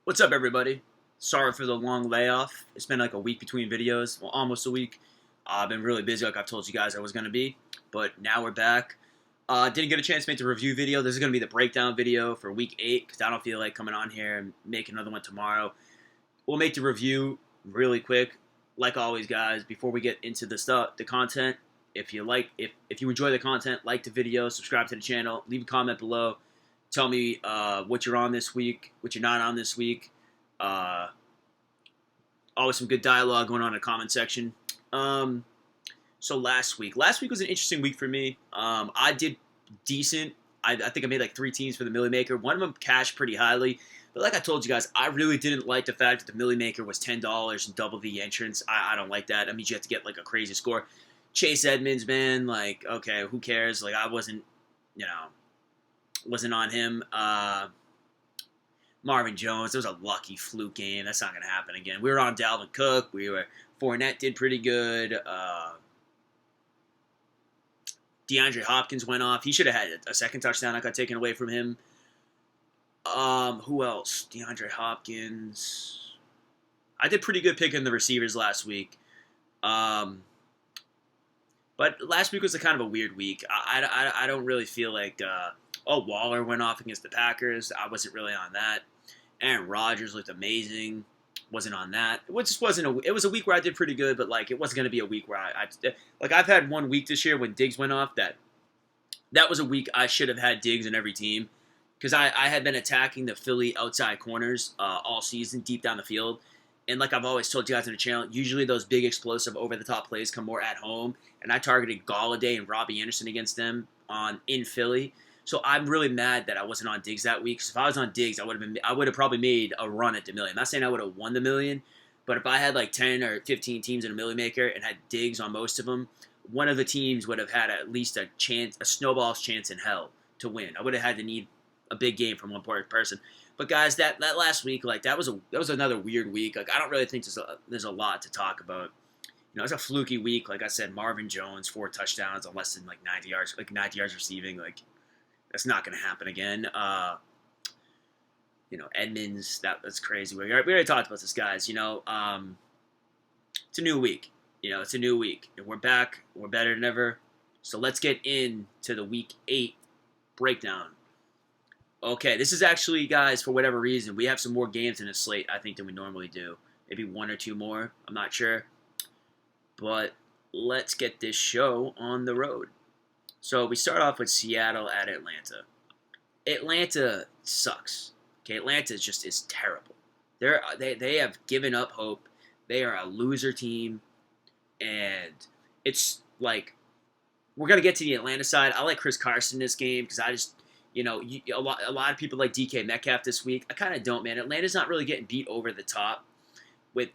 What's up, everybody? Sorry for the long layoff. It's been like a week between videos. Well, almost a week. I've been really busy, like I've told you guys I was going to be. But now we're back. Didn't get a chance to make the review video. This is going to be the breakdown video for week 8 because I don't feel like coming on here and making another one tomorrow. We'll make the review really quick. Like always, guys, before we get into the content, if you enjoy the content, like the video, subscribe to the channel, leave a comment below. Tell me what you're on this week, what you're not on this week. Always some good dialogue going on in the comment section. So last week was an interesting week for me. I did decent. I think I made like 3 teams for the Millie Maker. One of them cashed pretty highly. But like I told you guys, I really didn't like the fact that the Millie Maker was $10 and double the entrance. I don't like that. That means you have to get like a crazy score. Chase Edmonds, man, like, okay, who cares? Like, I wasn't on him. Marvin Jones, it was a lucky fluke game. That's not going to happen again. We were on Dalvin Cook. Fournette did pretty good. DeAndre Hopkins went off. He should have had a second touchdown that got taken away from him. Who else? DeAndre Hopkins. I did pretty good picking the receivers last week. But last week was a kind of a weird week. I don't really feel like... Waller went off against the Packers. I wasn't really on that. Aaron Rodgers looked amazing. Wasn't on that. It just wasn't. It was a week where I did pretty good, but like it wasn't going to be a week where I've had one week this year when Diggs went off. That was a week I should have had Diggs in every team because I had been attacking the Philly outside corners all season deep down the field. And like I've always told you guys on the channel, usually those big explosive over-the-top plays come more at home. And I targeted Galladay and Robbie Anderson against them in Philly. So I'm really mad that I wasn't on Diggs that week. Because if I was on Diggs, I would have probably made a run at the million. I'm not saying I would have won the million, but if I had like 10 or 15 teams in a Millie Maker and had Diggs on most of them, one of the teams would have had at least a snowball's chance in hell to win. I would have had to need a big game from one person. But guys, that last week, like that was another weird week. Like I don't really think there's a lot to talk about. You know, it's a fluky week. Like I said, Marvin Jones 4 touchdowns on less than like 90 yards receiving. Like that's not going to happen again. Edmonds, that's crazy. We already talked about this, guys. It's a new week. It's a new week. And we're back. We're better than ever. So let's get into the Week 8 breakdown. Okay, this is actually, guys, for whatever reason, we have some more games in the slate, I think, than we normally do. Maybe 1 or 2 more. I'm not sure. But let's get this show on the road. So we start off with Seattle at Atlanta. Atlanta sucks. Okay, Atlanta is terrible. They have given up hope. They are a loser team, and it's like we're gonna get to the Atlanta side. I like Chris Carson in this game because I just a lot of people like DK Metcalf this week. I kind of don't, man. Atlanta's not really getting beat over the top with.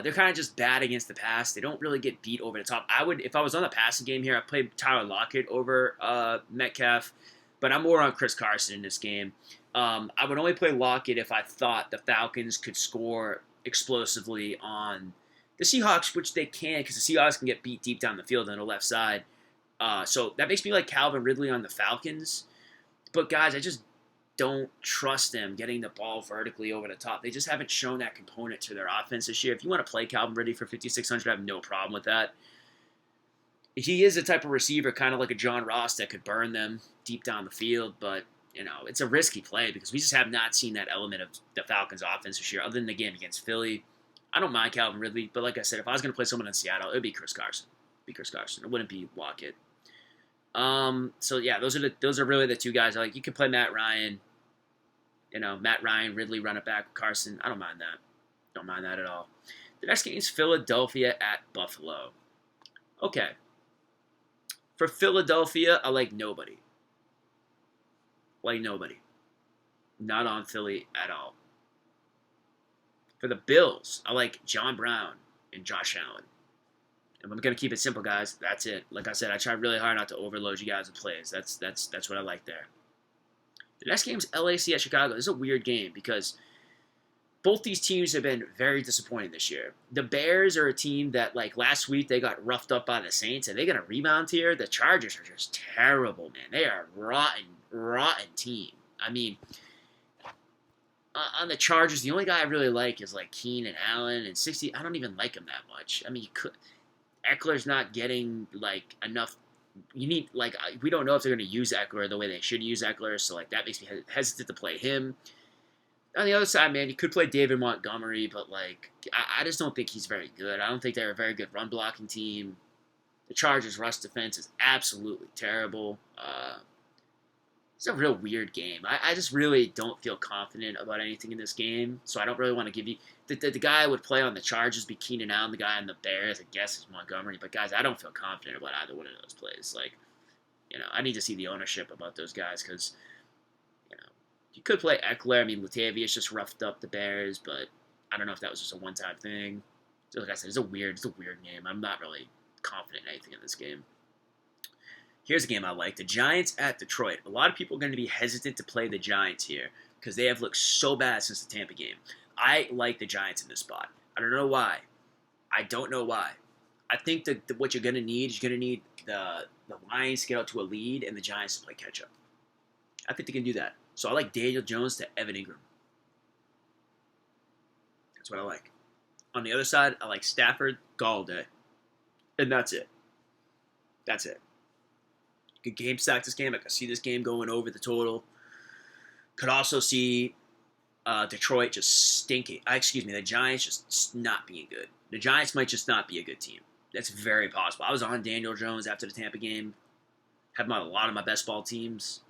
They're kind of just bad against the pass. They don't really get beat over the top. If I was on the passing game here, I'd play Tyler Lockett over Metcalf, but I'm more on Chris Carson in this game. I would only play Lockett if I thought the Falcons could score explosively on the Seahawks, which they can because the Seahawks can get beat deep down the field on the left side. So that makes me like Calvin Ridley on the Falcons. But guys, I just don't trust them getting the ball vertically over the top. They just haven't shown that component to their offense this year. If you want to play Calvin Ridley for 5,600, I have no problem with that. He is a type of receiver, kind of like a John Ross, that could burn them deep down the field, but it's a risky play because we just have not seen that element of the Falcons' offense this year, other than the game against Philly. I don't mind Calvin Ridley, but like I said, if I was going to play someone in Seattle, it would be Chris Carson. It wouldn't be Lockett. So yeah, those are really the 2 guys I like. You can play Matt Ryan. Matt Ryan, Ridley, run it back with Carson. I don't mind that. Don't mind that at all. The next game is Philadelphia at Buffalo. Okay. For Philadelphia, I like nobody. Not on Philly at all. For the Bills, I like John Brown and Josh Allen. And I'm going to keep it simple, guys. That's it. Like I said, I try really hard not to overload you guys with plays. That's what I like there. The next game is LAC at Chicago. This is a weird game because both these teams have been very disappointing this year. The Bears are a team that, like, last week they got roughed up by the Saints, and they're going to rebound here. The Chargers are just terrible, man. They are a rotten team. I mean, On the Chargers, the only guy I really like is like Keenan Allen and 60. I don't even like him that much. I mean, Eckler's not getting like enough. You need like we don't know if they're going to use Eckler the way they should use Eckler, so like that makes me hesitant to play him. On the other side, man, you could play David Montgomery, but like I just don't think he's very good. I don't think they're a very good run blocking team. The Chargers' rush defense is absolutely terrible. It's a real weird game. I just really don't feel confident about anything in this game, so I don't really want to give you the guy I would play on the Chargers be Keenan Allen. The guy on the Bears, I guess, is Montgomery. But guys, I don't feel confident about either one of those plays. Like, I need to see the ownership about those guys because, you could play Eckler. I mean, Latavius just roughed up the Bears, but I don't know if that was just a one-time thing. So like I said, it's a weird game. I'm not really confident in anything in this game. Here's a game I like. The Giants at Detroit. A lot of people are going to be hesitant to play the Giants here because they have looked so bad since the Tampa game. I like the Giants in this spot. I don't know why. I don't know why. I think that what you're going to need is you're going to need the Lions to get out to a lead and the Giants to play catch-up. I think they can do that. So I like Daniel Jones to Evan Ingram. That's what I like. On the other side, I like Stafford, Galladay. And that's it. That's it. Good game stack this game. I could see this game going over the total. Could also see Detroit just stinking. The Giants just not being good. The Giants might just not be a good team. That's very possible. I was on Daniel Jones after the Tampa game. Have him on a lot of my best ball teams.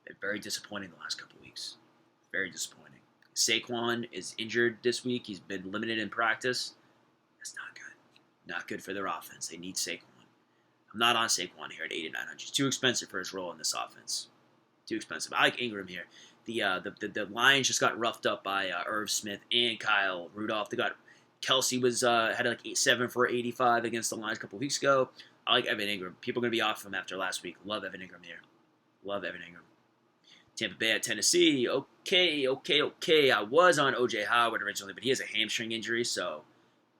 Been very disappointing the last couple weeks. Very disappointing. Saquon is injured this week. He's been limited in practice. That's not good. Not good for their offense. They need Saquon. I'm not on Saquon here at 8,900. He's too expensive for his role in this offense. Too expensive. I like Ingram here. The Lions just got roughed up by Irv Smith and Kyle Rudolph. They got Kelsey had like 7 for 85 against the Lions a couple weeks ago. I like Evan Ingram. People are going to be off him after last week. Love Evan Ingram here. Love Evan Ingram. Tampa Bay at Tennessee. Okay. I was on O.J. Howard originally, but he has a hamstring injury, so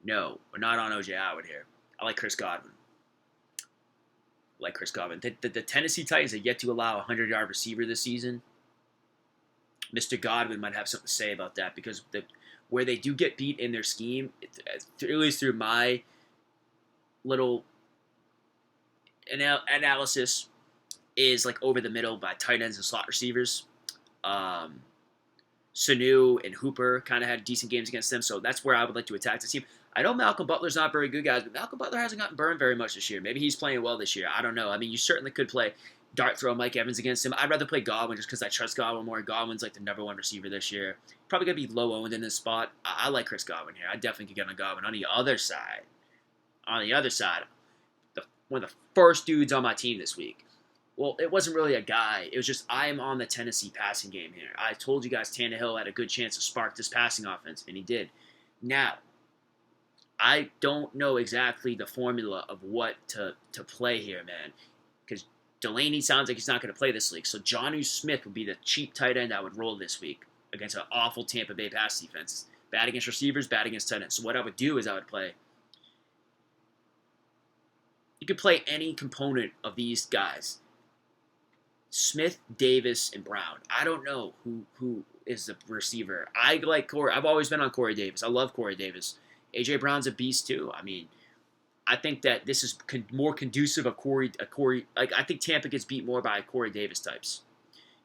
no, we're not on O.J. Howard here. I like Chris Godwin. The Tennessee Titans have yet to allow a 100-yard receiver this season. Mr. Godwin might have something to say about that because where they do get beat in their scheme, at least through my little analysis, is like over the middle by tight ends and slot receivers. Sanu and Hooper kind of had decent games against them, so that's where I would like to attack this team. I know Malcolm Butler's not very good, guys, but Malcolm Butler hasn't gotten burned very much this year. Maybe he's playing well this year. I don't know. I mean, you certainly could play dart throw Mike Evans against him. I'd rather play Godwin just because I trust Godwin more. Godwin's like the number one receiver this year. Probably going to be low owned in this spot. I like Chris Godwin here. I definitely could get on Godwin. On the other side, one of the first dudes on my team this week. Well, it wasn't really a guy. It was just I'm on the Tennessee passing game here. I told you guys Tannehill had a good chance to spark this passing offense, and he did. Now, I don't know exactly the formula of what to play here, man, because Delaney sounds like he's not going to play this week. So Jonnu Smith would be the cheap tight end I would roll this week against an awful Tampa Bay pass defense. Bad against receivers, bad against tight ends. So what I would do is I would play. You could play any component of these guys. Smith, Davis, and Brown. I don't know who is the receiver. I like Corey. I've always been on Corey Davis. I love Corey Davis. A.J. Brown's a beast too. I mean, I think that this is more conducive of Corey. Like I think Tampa gets beat more by Corey Davis types.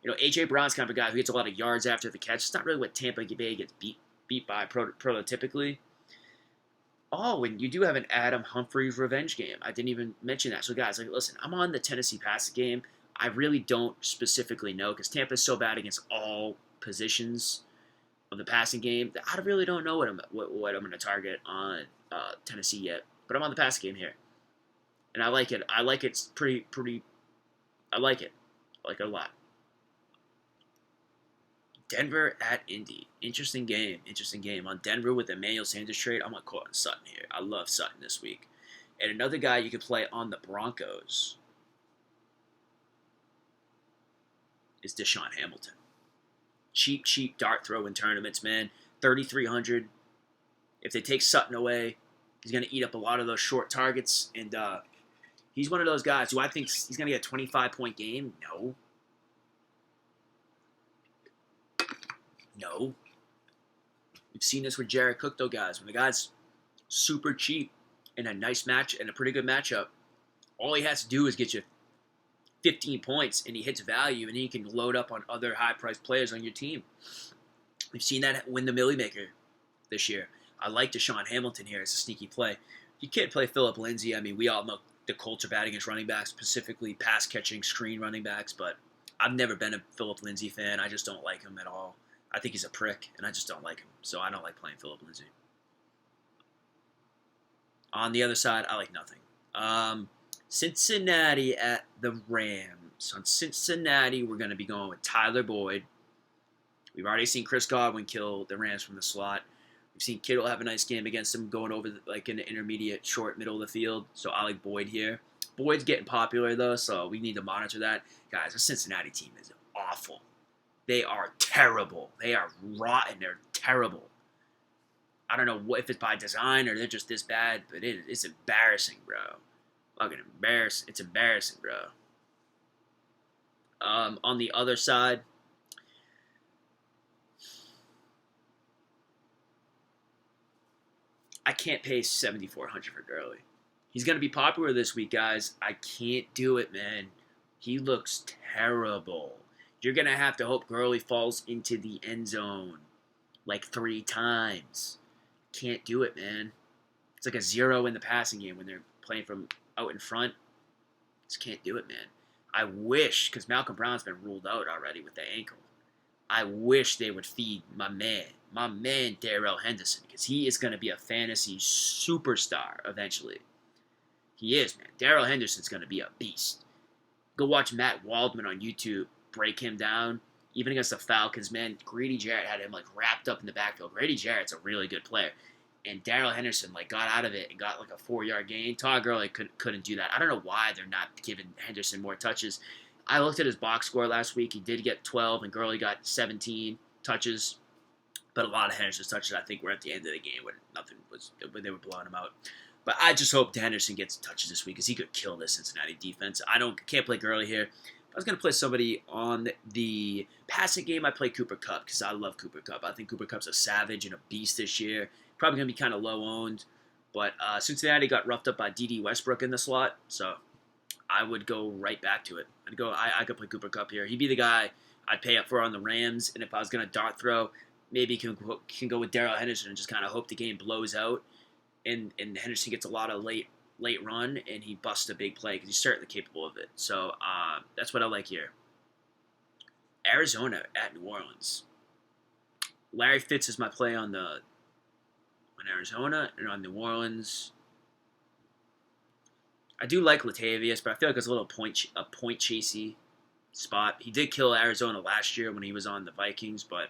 A.J. Brown's kind of a guy who gets a lot of yards after the catch. It's not really what Tampa Bay gets beat by prototypically. Oh, and you do have an Adam Humphries revenge game. I didn't even mention that. So guys, like, listen, I'm on the Tennessee passing game. I really don't specifically know because Tampa's so bad against all positions of the passing game that I really don't know what I'm going to target on Tennessee yet. But I'm on the passing game here, and I like it. I like it pretty. I like it. I like it a lot. Denver at Indy. Interesting game. On Denver with Emmanuel Sanders trade. I'm going to call it Sutton here. I love Sutton this week. And another guy you could play on the Broncos is Deshaun Hamilton. Cheap dart throw in tournaments, man. 3,300. If they take Sutton away, he's going to eat up a lot of those short targets. And he's one of those guys who I think he's going to get a 25-point game. No. We've seen this with Jared Cook, though, guys. When the guy's super cheap in a nice match and a pretty good matchup, all he has to do is get you 15 points, and he hits value, and he can load up on other high-priced players on your team. We've seen that win the Millie Maker this year. I like Deshaun Hamilton here as a sneaky play. You can't play Phillip Lindsay. I mean, we all know the Colts are bad against running backs, specifically pass-catching screen running backs, but I've never been a Phillip Lindsay fan. I just don't like him at all. I think he's a prick, and I just don't like him, so I don't like playing Phillip Lindsay. On the other side, I like nothing. Cincinnati at the Rams. On Cincinnati, we're going to be going with Tyler Boyd. We've already seen Chris Godwin kill the Rams from the slot. We've seen Kittle have a nice game against them, going over like in the intermediate, short, middle of the field. So I like Boyd here. Boyd's getting popular, though, so we need to monitor that. Guys, the Cincinnati team is awful. They are terrible. They are rotten. They're terrible. I don't know if it's by design or they're just this bad, but it's embarrassing, bro. Fucking embarrassing. It's embarrassing, bro. On the other side, I can't pay $7,400 for Gurley. He's going to be popular this week, guys. I can't do it, man. He looks terrible. You're going to have to hope Gurley falls into the end zone like 3 times. Can't do it, man. It's like a 0 in the passing game when they're playing from out in front. Just can't do it, man. I wish, because Malcolm Brown's been ruled out already with the ankle. I wish they would feed my man Darrell Henderson, because he is going to be a fantasy superstar eventually. He is, man. Darrell Henderson's going to be a beast. Go watch Matt Waldman on YouTube break him down. Even against the Falcons, man, Grady Jarrett had him like wrapped up in the backfield. Grady Jarrett's a really good player. And Darrell Henderson like got out of it and got like a 4-yard gain. Todd Gurley couldn't do that. I don't know why they're not giving Henderson more touches. I looked at his box score last week. He did get 12, and Gurley got 17 touches. But a lot of Henderson's touches, I think, were at the end of the game when they were blowing him out. But I just hope Henderson gets touches this week because he could kill this Cincinnati defense. Can't play Gurley here. If I was going to play somebody on the passing game, I'd play Cooper Kupp because I love Cooper Kupp. I think Cooper Kupp's a savage and a beast this year. Probably going to be kind of low-owned. But Cincinnati got roughed up by D.D. Westbrook in the slot, so I would go right back to it. I could play Cooper Kupp here. He'd be the guy I'd pay up for on the Rams, and if I was going to dart throw, maybe can go with Darrell Henderson and just kind of hope the game blows out, and Henderson gets a lot of late run, and he busts a big play because he's certainly capable of it. So that's what I like here. Arizona at New Orleans. Larry Fitz is my play on Arizona, and on New Orleans, I do like Latavius, but I feel like it's a little point chasey spot. He did kill Arizona last year when he was on the Vikings, but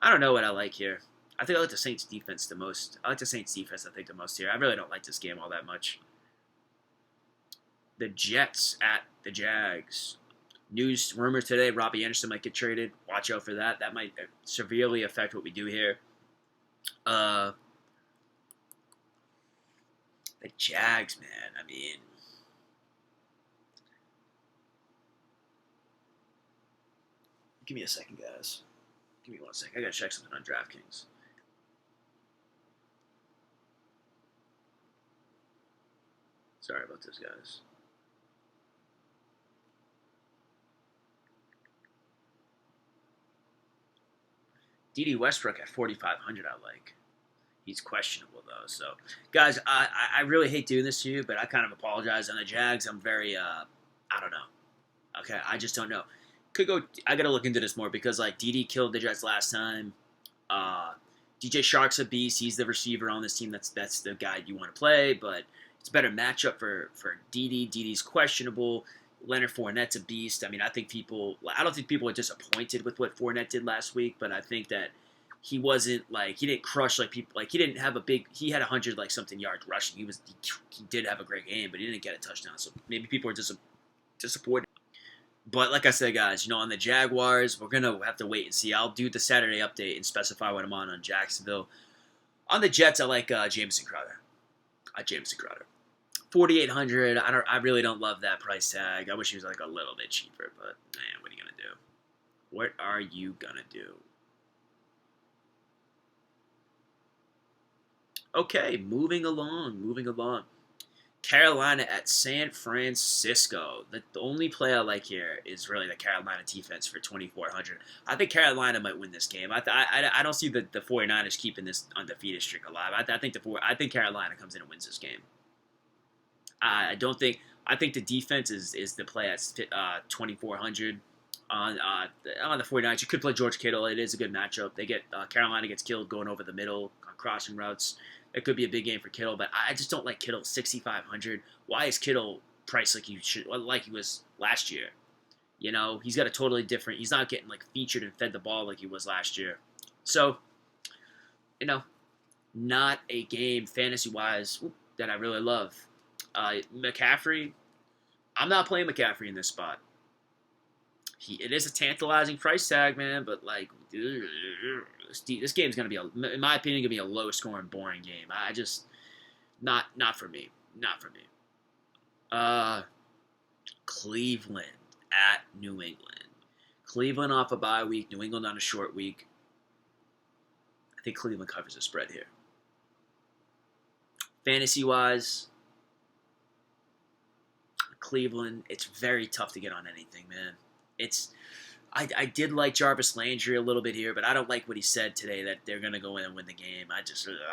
I don't know what I like here. I think I like the Saints defense the most. I like the Saints defense, I think, the most here. I really don't like this game all that much. The Jets at the Jags. News rumors today, Robbie Anderson might get traded. Watch out for that. That might severely affect what we do here. The Jags, man. I mean, give me a second, guys. Give me 1 second. I gotta check something on Draftkings. Sorry about this, guys. D.D. Westbrook at 4,500 I like. He's questionable, though. So, guys, I really hate doing this to you, but I kind of apologize. On the Jags, I'm very, I don't know. Okay, I just don't know. I got to look into this more because, like, D.D. killed the Jets last time. DJ Shark's a beast. He's the receiver on this team. That's the guy you want to play, but it's a better matchup for D.D. D.D.'s questionable. Leonard Fournette's a beast. I mean, I don't think people are disappointed with what Fournette did last week, but I think that he wasn't he didn't crush like people, he didn't have he had 100 something yards rushing. He did have a great game, but he didn't get a touchdown. So maybe people are disappointed. But like I said, guys, on the Jaguars, we're going to have to wait and see. I'll do the Saturday update and specify what I'm on Jacksonville. On the Jets, I like Jamison Crowder. 4,800. I really don't love that price tag. I wish he was a little bit cheaper, but man, what are you going to do? What are you going to do? Okay, moving along. Carolina at San Francisco. The only play I like here is really the Carolina defense for 2,400. I think Carolina might win this game. I don't see the 49ers keeping this undefeated streak alive. I think Carolina comes in and wins this game. I don't think I think the defense is the play at 2,400 on the 49ers. You could play George Kittle. It is a good matchup. They get Carolina gets killed going over the middle on crossing routes. It could be a big game for Kittle, but I just don't like Kittle 6,500. Why is Kittle priced like he was last year? You know, he's got a totally different. He's not getting like featured and fed the ball like he was last year. So, you know, not a game fantasy wise that I really love. McCaffrey, I'm not playing McCaffrey in this spot. It is a tantalizing price tag, man, but like this game's gonna be, in my opinion, gonna be a low scoring, boring game. I just not for me, not for me. Cleveland at New England. Cleveland off a bye week, New England on a short week. I think Cleveland covers the spread here. Fantasy wise, Cleveland, it's very tough to get on anything, man. I did like Jarvis Landry a little bit here, but I don't like what he said today that they're gonna go in and win the game. I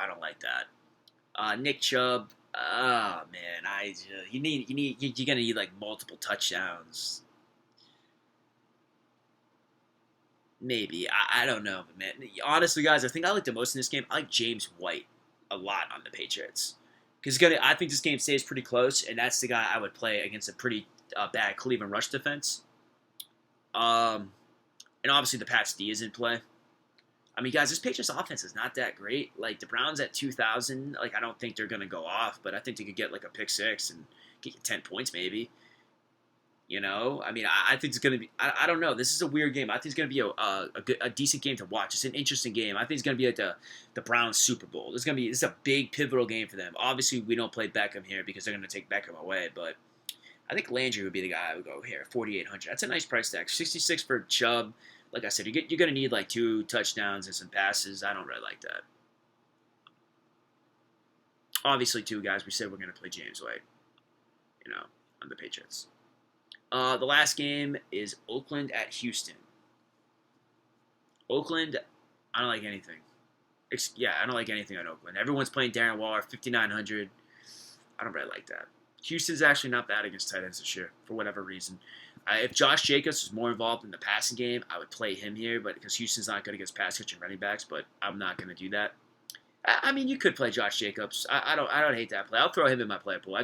don't like that. Nick Chubb, oh man, you're gonna need like multiple touchdowns. Maybe I don't know, but man, honestly, guys, I think I like the most in this game. I like James White a lot on the Patriots because I think this game stays pretty close, and that's the guy I would play against a pretty bad Cleveland rush defense. And obviously the Pats D is in play. I mean, guys, this Patriots offense is not that great. Like the Browns at 2,000, like I don't think they're gonna go off, but I think they could get like a pick six and get you 10 points maybe. You know, I mean, I think it's gonna be. I don't know. This is a weird game. I think it's gonna be a decent game to watch. It's an interesting game. I think it's gonna be like the Browns Super Bowl. This is a big pivotal game for them. Obviously, we don't play Beckham here because they're gonna take Beckham away, but I think Landry would be the guy I would go here. 4,800. That's a nice price tag. 66 for Chubb. Like I said, you're going to need like 2 touchdowns and some passes. I don't really like that. Obviously, too, guys, we said we're going to play James White, on the Patriots. The last game is Oakland at Houston. Oakland, I don't like anything. I don't like anything on Oakland. Everyone's playing Darren Waller, 5,900. I don't really like that. Houston's actually not bad against tight ends this year, for whatever reason. If Josh Jacobs was more involved in the passing game, I would play him here, but because Houston's not good against pass catching running backs, but I'm not going to do that. I mean, you could play Josh Jacobs. I don't hate that play. I'll throw him in my play pool.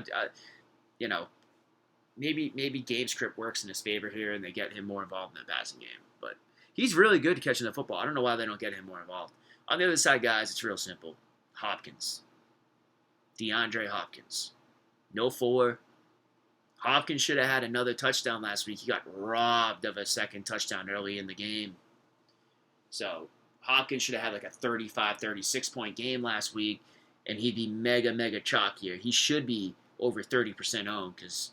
Maybe game script works in his favor here, and they get him more involved in the passing game. But he's really good catching the football. I don't know why they don't get him more involved. On the other side, guys, it's real simple. Hopkins. DeAndre Hopkins. No 4. Hopkins should have had another touchdown last week. He got robbed of a second touchdown early in the game. So Hopkins should have had like a 35, 36-point game last week, and he'd be mega, mega chalk here. He should be over 30% owned because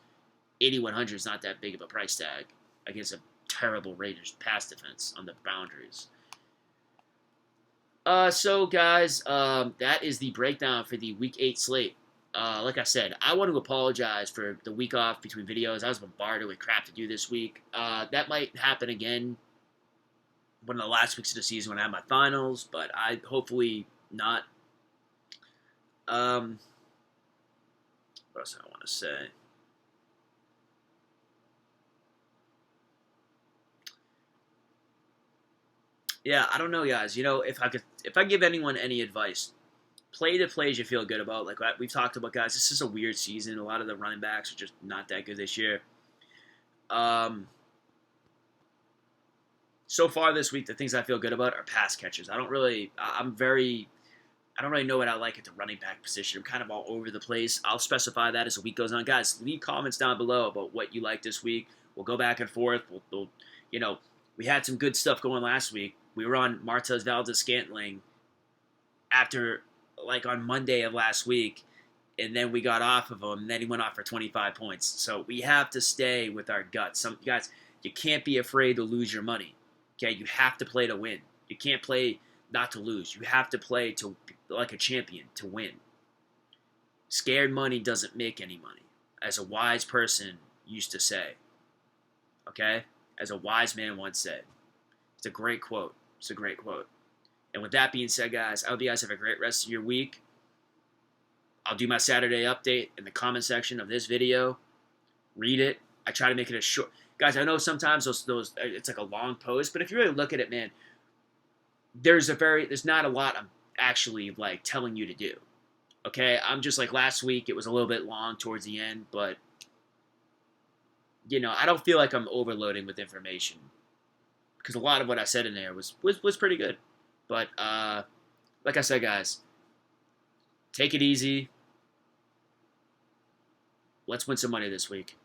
8,100 is not that big of a price tag against a terrible Raiders pass defense on the boundaries. So, guys, that is the breakdown for the Week 8 slate. Like I said, I want to apologize for the week off between videos. I was bombarded with crap to do this week. That might happen again one of the last weeks of the season when I have my finals, but I hopefully not. What else I want to say? Yeah, I don't know, guys. If I give anyone any advice, play the plays you feel good about. Like we've talked about, guys, this is a weird season. A lot of the running backs are just not that good this year. So far this week, the things I feel good about are pass catchers. I don't really know what I like at the running back position. I'm kind of all over the place. I'll specify that as the week goes on. Guys, leave comments down below about what you like this week. We'll go back and forth. We had some good stuff going last week. We were on Martez Valdez-Scantling after, like, on Monday of last week, and then we got off of him, and then he went off for 25 points. So we have to stay with our guts. Guys, you can't be afraid to lose your money. Okay, you have to play to win. You can't play not to lose. You have to play to like a champion to win. Scared money doesn't make any money, as a wise person used to say. Okay? As a wise man once said. It's a great quote. It's a great quote. And with that being said, guys, I hope you guys have a great rest of your week. I'll do my Saturday update in the comment section of this video. Read it. I try to make it as short. Guys, I know sometimes those it's like a long post, but if you really look at it, man, there's not a lot I'm actually like telling you to do. Okay? I'm just like last week, it was a little bit long towards the end, but I don't feel like I'm overloading with information because a lot of what I said in there was pretty good. But like I said, guys, take it easy. Let's win some money this week.